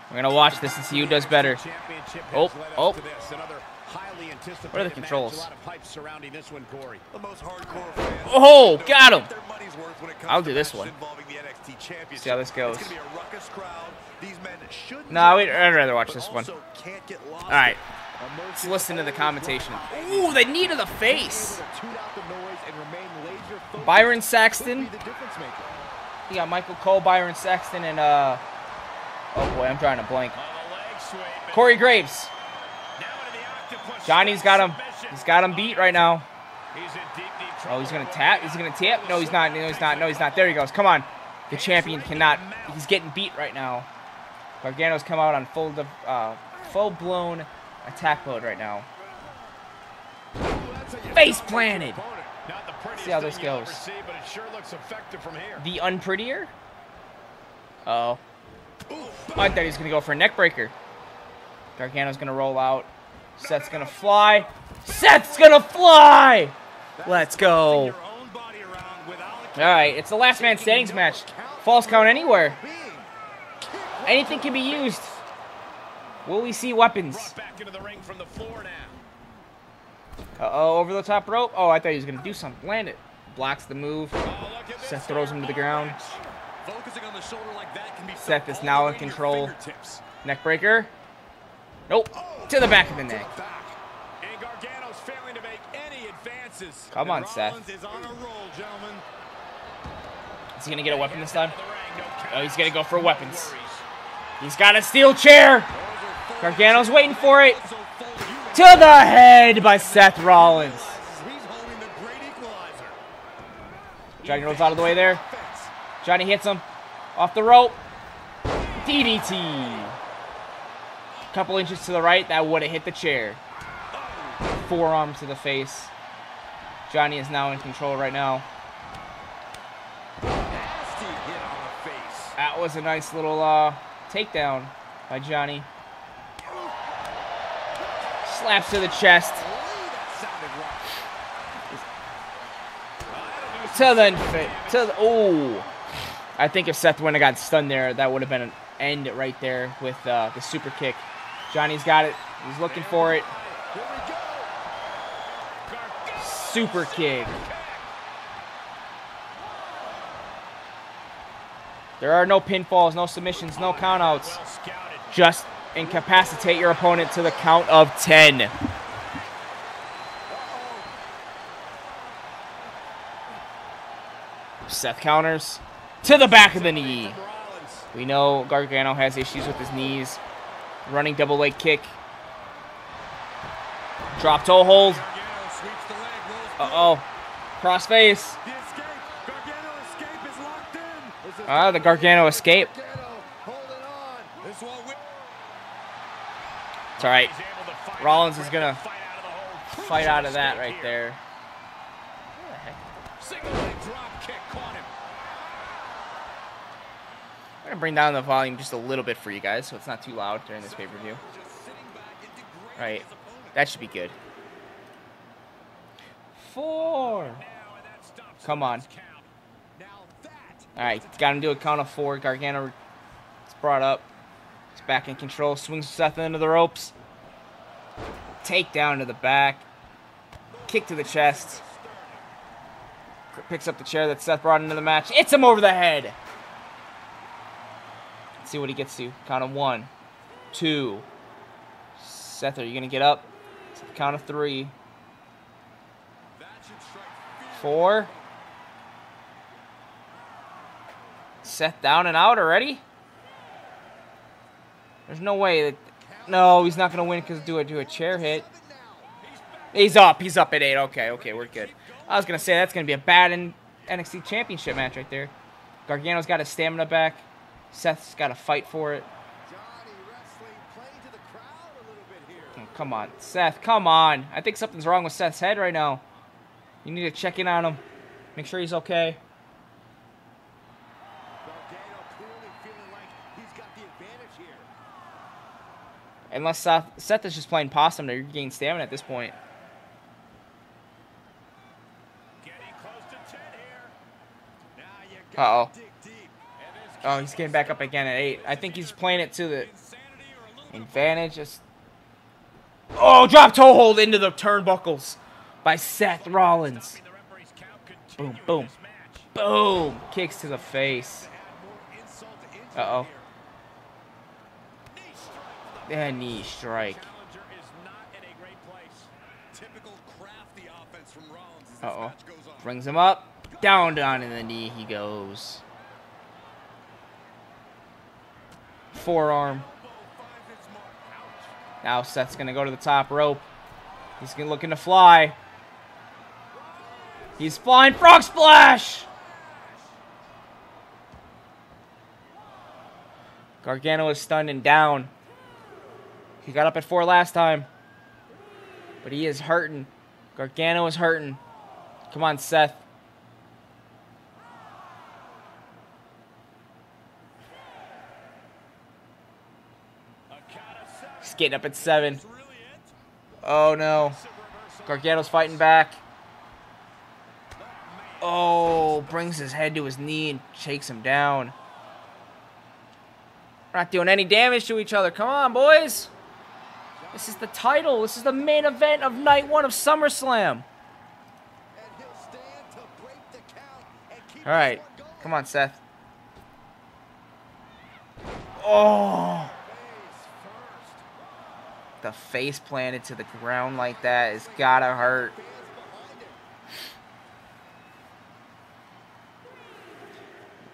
We're going to watch this and see who does better. Oh. What are the controls? Oh, got him. I'll do this one. See how this goes. No, I'd rather watch this one. All right. Let's listen to the commentation. Ooh, the knee to the face. Byron Saxton. You got Michael Cole, Byron Saxton, and oh boy, I'm drawing a blank. Corey Graves. Johnny's got him. He's got him beat right now. Oh, he's going to tap. He's going to tap. No, he's not. No, he's not. No, he's not. There he goes. Come on. The champion cannot. He's getting beat right now. Gargano's come out on full-blown attack mode right now. Face planted. See how this goes. The unprettier? Uh-oh. I thought he was going to go for a neck breaker. Gargano's going to roll out. Seth's going to fly. Seth's going to fly! Let's go. Alright, it's the last man standings match. Falls count anywhere. Anything can be used. Will we see weapons? Uh-oh, over the top rope. Oh, I thought he was going to do something. Land it. Blocks the move. Seth throws him to the ground. Seth is now in control. Neck breaker. Nope. To the back of the neck. Come on, Seth. Is he going to get a weapon this time? Oh, he's going to go for weapons. He's got a steel chair. Gargano's waiting for it. To the head by Seth Rollins. Johnny rolls out of the way there. Johnny hits him. Off the rope. DDT. Couple inches to the right. That would have hit the chair. Forearm to the face. Johnny is now in control right now. That was a nice little takedown by Johnny. Slaps to the chest. Oh. I think if Seth wouldn't have got stunned there, that would have been an end right there with the super kick. Johnny's got it. He's looking for it. Super kick. There are no pinfalls, no submissions, no countouts. Just incapacitate your opponent to the count of 10. Seth counters to the back of the knee. We know Gargano has issues with his knees. Running double leg kick. Drop toe hold. Uh-oh. Crossface. The Gargano escape. It's alright. Rollins is going to fight out of that right there. I'm going to bring down the volume just a little bit for you guys so it's not too loud during this pay-per-view. Alright. That should be good. 4. Come on. Alright, got him to a count of 4. Gargano is brought up. He's back in control. Swings Seth into the ropes. Takedown to the back. Kick to the chest. Picks up the chair that Seth brought into the match. Hits him over the head. Let's see what he gets to. Count of 1, 2. Seth, are you going to get up? To the count of 3. 4. Seth down and out already? There's no way that... No, he's not going to win because do a chair hit. He's up. He's up at 8. Okay, we're good. I was going to say that's going to be a bad NXT Championship match right there. Gargano's got his stamina back. Seth's got to fight for it. Oh, come on. Seth, come on. I think something's wrong with Seth's head right now. You need to check in on him. Make sure he's okay. Unless Seth is just playing possum to gain stamina at this point. Uh-oh. Oh, he's getting back up again at 8. I think he's playing it to the advantage. Oh, drop toe hold into the turnbuckles by Seth Rollins. Boom, boom, boom. Kicks to the face. Uh-oh. And knee strike. Uh-oh. Brings him up. Down in the knee he goes. Forearm. Now Seth's going to go to the top rope. He's looking to fly. He's flying frog splash. Gargano is stunned and down. He got up at 4 last time. But he is hurting. Gargano is hurting. Come on, Seth. He's getting up at 7. Oh, no. Gargano's fighting back. Oh, brings his head to his knee and shakes him down. We're not doing any damage to each other. Come on, boys. This is the title. This is the main event of night 1 of SummerSlam. All right. Come on, Seth. Oh. The face planted to the ground like that has gotta hurt.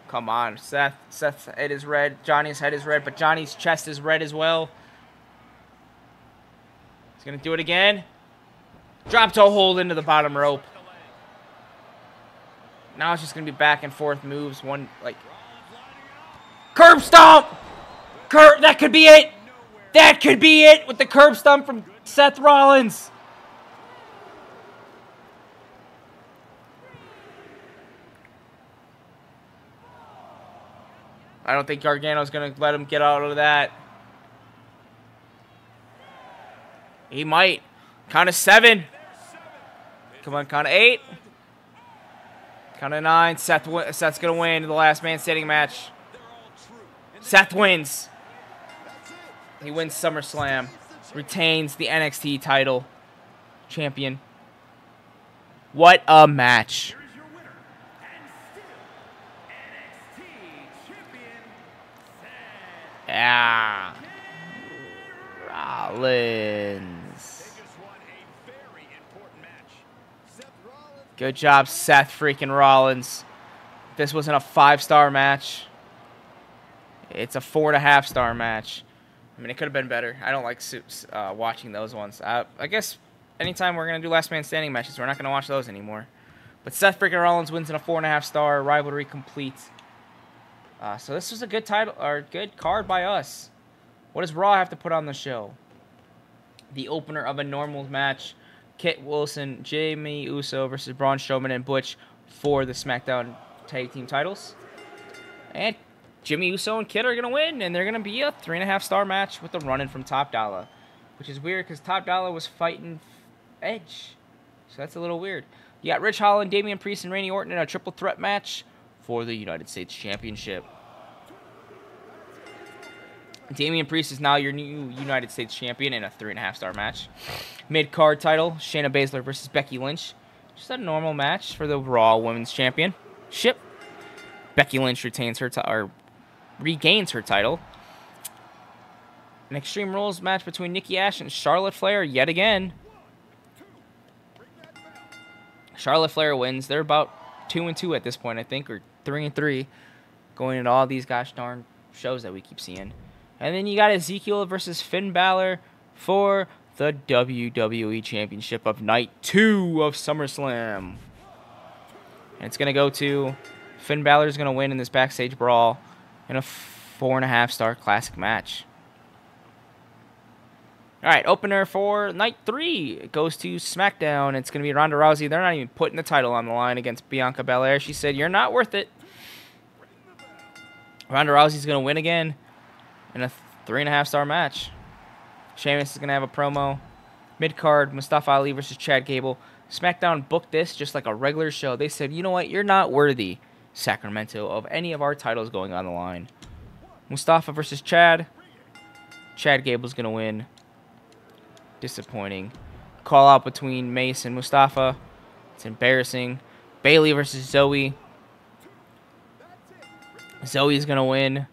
Come on, Seth. Seth's head is red. Johnny's head is red, but Johnny's chest is red as well. He's gonna do it again. Drop toe hold into the bottom rope. Now it's just gonna be back and forth moves. One like curb stomp. That could be it. That could be it with the curb stomp from Seth Rollins. I don't think Gargano's going to let him get out of that. He might. Count of 7. Come on, count of 8. Count of 9. Seth's going to win the last man standing match. Seth wins. He wins SummerSlam. Retains the NXT title. Champion. What a match. Yeah. Rollins. Good job, Seth freaking Rollins. This wasn't a 5-star match. It's a 4.5-star match. I mean, it could have been better. I don't like watching those ones. I guess anytime we're going to do last man standing matches, we're not going to watch those anymore. But Seth freaking Rollins wins in a 4.5-star. Rivalry complete. So this was a good title or good card by us. What does Raw have to put on the show? The opener of a normal match: Kit Wilson, Jimmy Uso versus Braun Strowman and Butch for the SmackDown Tag Team titles. And Jimmy Uso and Kit are gonna win, and they're gonna be a 3.5-star match with the run-in from Top Dollar, which is weird because Top Dollar was fighting Edge, so that's a little weird. You got Rich Holland, Damian Priest, and Randy Orton in a triple threat match for the United States Championship. Damian Priest is now your new United States Champion in a 3.5-star match. Mid-card title, Shayna Baszler versus Becky Lynch. Just a normal match for the Raw Women's Championship. Becky Lynch retains her regains her title. An Extreme Rules match between Nikki Ash and Charlotte Flair yet again. Charlotte Flair wins. They're about 2-2 at this point, I think, or 3-3, going into all these gosh darn shows that we keep seeing. And then you got Ezekiel versus Finn Balor for the WWE Championship of Night 2 of SummerSlam. And it's going to go to Finn Balor's going to win in this backstage brawl in a 4.5-star classic match. All right, opener for Night 3. It goes to SmackDown. It's going to be Ronda Rousey. They're not even putting the title on the line against Bianca Belair. She said, "You're not worth it." Ronda Rousey's going to win again in a 3.5-star match. Sheamus is going to have a promo. Mid-card, Mustafa Ali versus Chad Gable. SmackDown booked this just like a regular show. They said, you know what? You're not worthy, Sacramento, of any of our titles going on the line. Mustafa versus Chad. Chad Gable's going to win. Disappointing. Call out between Mace and Mustafa. It's embarrassing. Bayley versus Zoe. Zoe's going to win.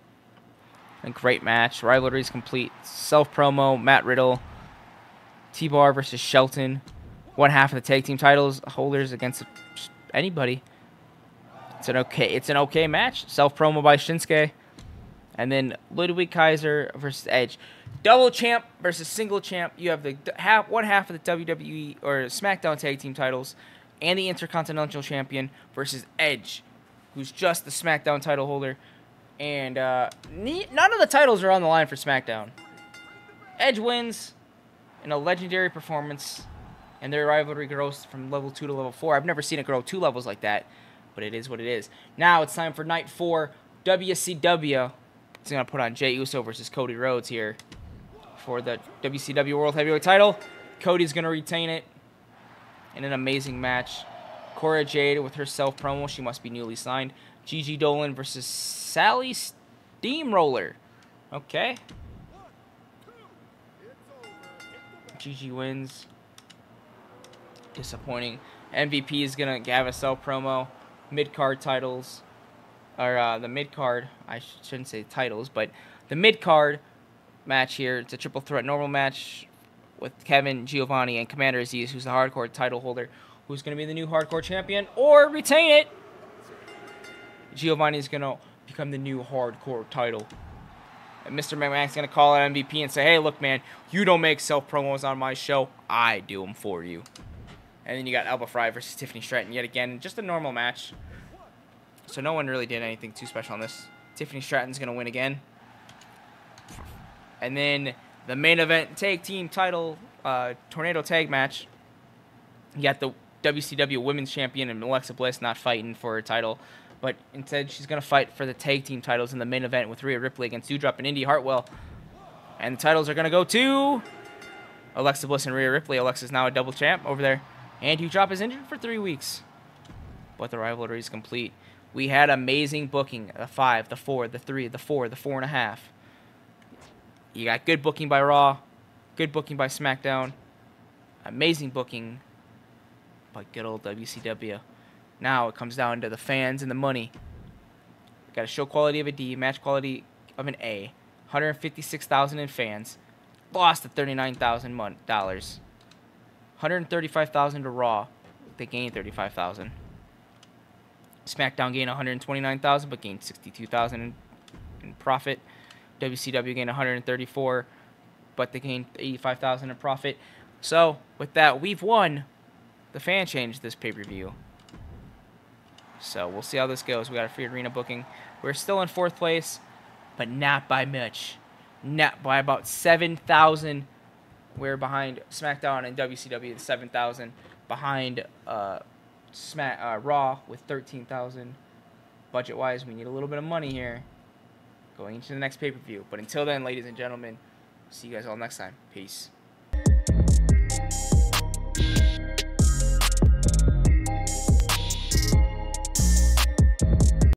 A great match. Rivalry's complete. Self-promo. Matt Riddle. T-Bar versus Shelton. One half of the tag team titles holders against anybody. It's an okay match. Self-promo by Shinsuke. And then Ludwig Kaiser versus Edge. Double champ versus single champ. You have the one half of the WWE or SmackDown Tag Team titles and the Intercontinental Champion versus Edge, who's just the SmackDown title holder. And none of the titles are on the line for SmackDown. Edge wins in a legendary performance, and their rivalry grows from level 2 to level 4. I've never seen it grow 2 levels like that, but it is what it is. Now it's time for Night 4, WCW. It's going to put on Jey Uso versus Cody Rhodes here for the WCW World Heavyweight title. Cody's going to retain it in an amazing match. Cora Jade with her self-promo. She must be newly signed. Gigi Dolan versus Sally Steamroller. Okay. Gigi wins. Disappointing. MVP is going to have a self-promo. Mid-card titles. Or the mid-card. I shouldn't say titles, but the mid-card match here. It's a triple threat normal match with Kevin, Giovanni, and Commander Aziz, who's the hardcore title holder, who's going to be the new hardcore champion or retain it. Giovanni is going to become the new hardcore title. And Mr. McMahon's going to call out MVP and say, hey, look, man, you don't make self-promos on my show. I do them for you. And then you got Alba Fry versus Tiffany Stratton yet again. Just a normal match. So no one really did anything too special on this. Tiffany Stratton's going to win again. And then the main event tag team title tornado tag match. You got the WCW Women's Champion and Alexa Bliss not fighting for her title. But instead, she's going to fight for the tag team titles in the main event with Rhea Ripley against Doudrop and Indy Hartwell. And the titles are going to go to Alexa Bliss and Rhea Ripley. Alexa's now a double champ over there. And Doudrop is injured for 3 weeks. But the rivalry is complete. We had amazing booking. The 5, the 4, the 3, the 4, the 4.5. You got good booking by Raw. Good booking by SmackDown. Amazing booking by good old WCW. Now it comes down to the fans and the money. Got a show quality of a D, match quality of an A. 156,000 in fans. Lost at $39,000. $135,000 to Raw. They gained $35,000. SmackDown gained $129,000, but gained $62,000 in profit. WCW gained $134,000, but they gained $85,000 in profit. So with that, we've won the fan change this pay-per-view. So we'll see how this goes. We got a free arena booking. We're still in 4th place, but not by much. Not by about 7,000. We're behind SmackDown and WCW, 7,000. Behind Raw with 13,000. Budget-wise, we need a little bit of money here going into the next pay-per-view. But until then, ladies and gentlemen, see you guys all next time. Peace.